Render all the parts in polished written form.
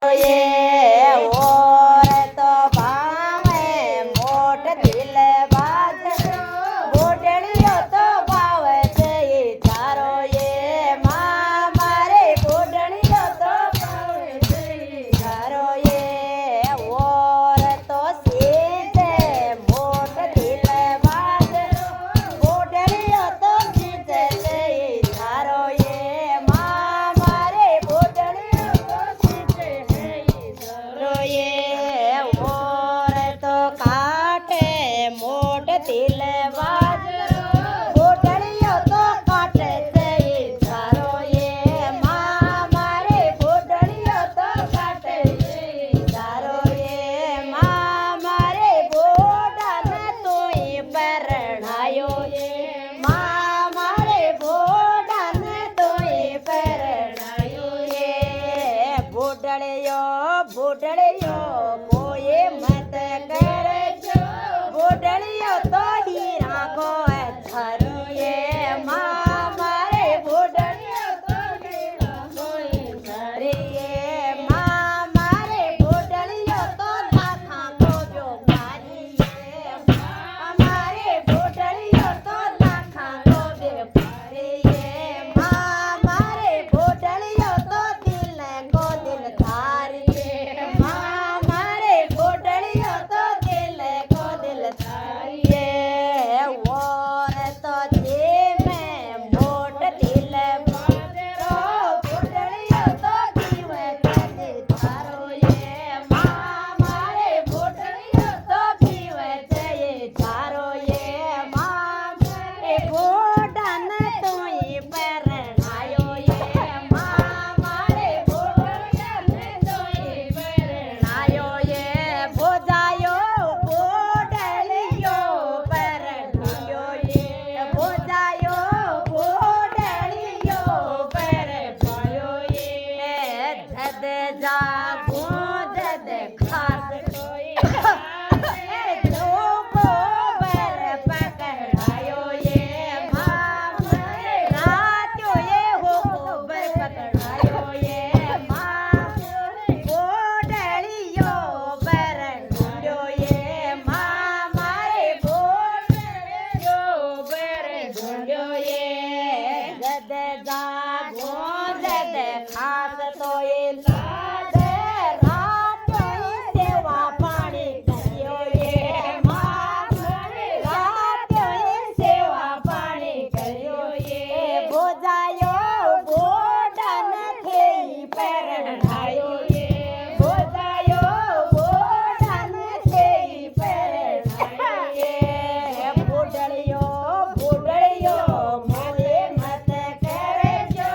ये और तो भावे मोट दिल बाजरो गोडलियो तो भावे से तारो ये माँ मारे गोडलियो तो भावे से तारो ये और तो सीधे मोट दिल बाजरो गोडलियो तो सीधे से तारो ये माँ मारे गोडलियो तो सीधे ये और तो काटे मोट दिल बाजरो गोडलियो तो काटे से तारो ये माँ मारे गोडलियो तो काटे से तारो ये माँ मारे गोडन तोई परणायो ये माँ मारे गोडन तोई परणायो ये गोडलियो गोडलियो कोई मत करजो गोडलियो तो हीरा को धरो ये माँ मारे गोडलियो तो हीरा कोई धरे ये माँ मारे गोडलियो तो लाखा को जो मारी ये माँ मारे गोडलियो तो लाखा को बेपारे ये माँ मारे गोडलियो तो दिल को दिल धारी ये माँ मारे गोडलियो तो दिल को दिल धारी ये और तो जे में मोट दिल बाजरो गोडलियो तो पीवे ताजे तारो ये माँ मारे गोडलियो तो पीवे ताजे तारो ये माँ मारे गोडन तोई परणायो ये माँ मारे गोडन तोई परणायो ये भोजायो गोडलियो परणायो ये भोजायो गोडलियो परणायो ये धद जागो धद खास कोई दो गोबर पकड़ायो ये माँ मारे रात्यो ये हो गोबर पकड़ायो ये माँ गोडलियो परणायो ये माँ मारे गोडलियो परणायो ये धद जागो धद खास तो ये लाद रात्यो ये सेवा पाणी करियो ये माँ मारे रात्यो ये सेवा पाणी करियो ये भोजायो गोडन थेई परणायो ये भोजायो गोडन थेई परणायो ये गोडलियो गोडलियो मोरे मत करजो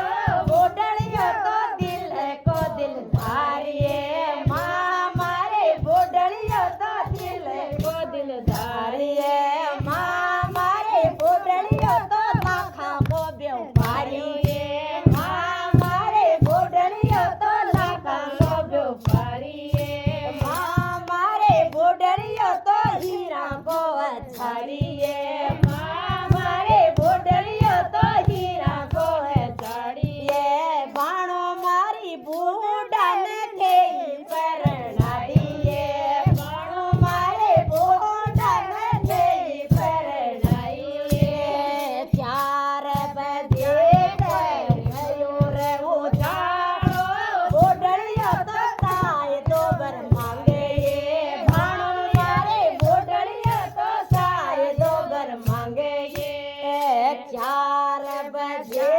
गोडलियो तो दिल को दिल धारिये माँ मारे गोडलियो तो दिल को दिल धारिये माँ मारे गोडलियो तो लाखा को व्यापारिये माँ मारे गोडलियो तो लाखा को व्यापारिये माँ मारे गोडलियो तो हीरा को अछाड़िये माँ मारे गोडलियो तो हीरा को अछाड़िये बाणो मारी बूढ़न के परणाइये बाणो मारे बूढ़न के परणाइये 4 बजे मयूर उजाड़ो गोडलियो तो ताय दोबर मांगे ये बाणो मारे गोडलियो तो ताय दोबर मांगे ये 4 बजे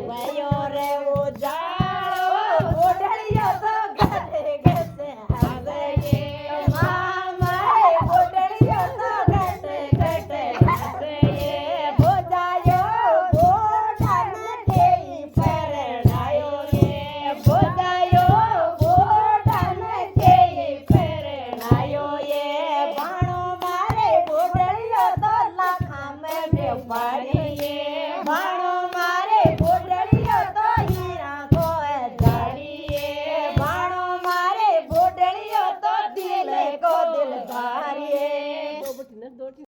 मयूर उजाड़ो गोडलियो तो गते गते आवे ये माँ मारे गोडलियो तो गते गते आवे ये भोजायो गोडन थेई परणायो ये भोजायो गोडन थेई परणायो ये बाणो मारे गोडलियो तो लाखा में व्यापारी ये बाणो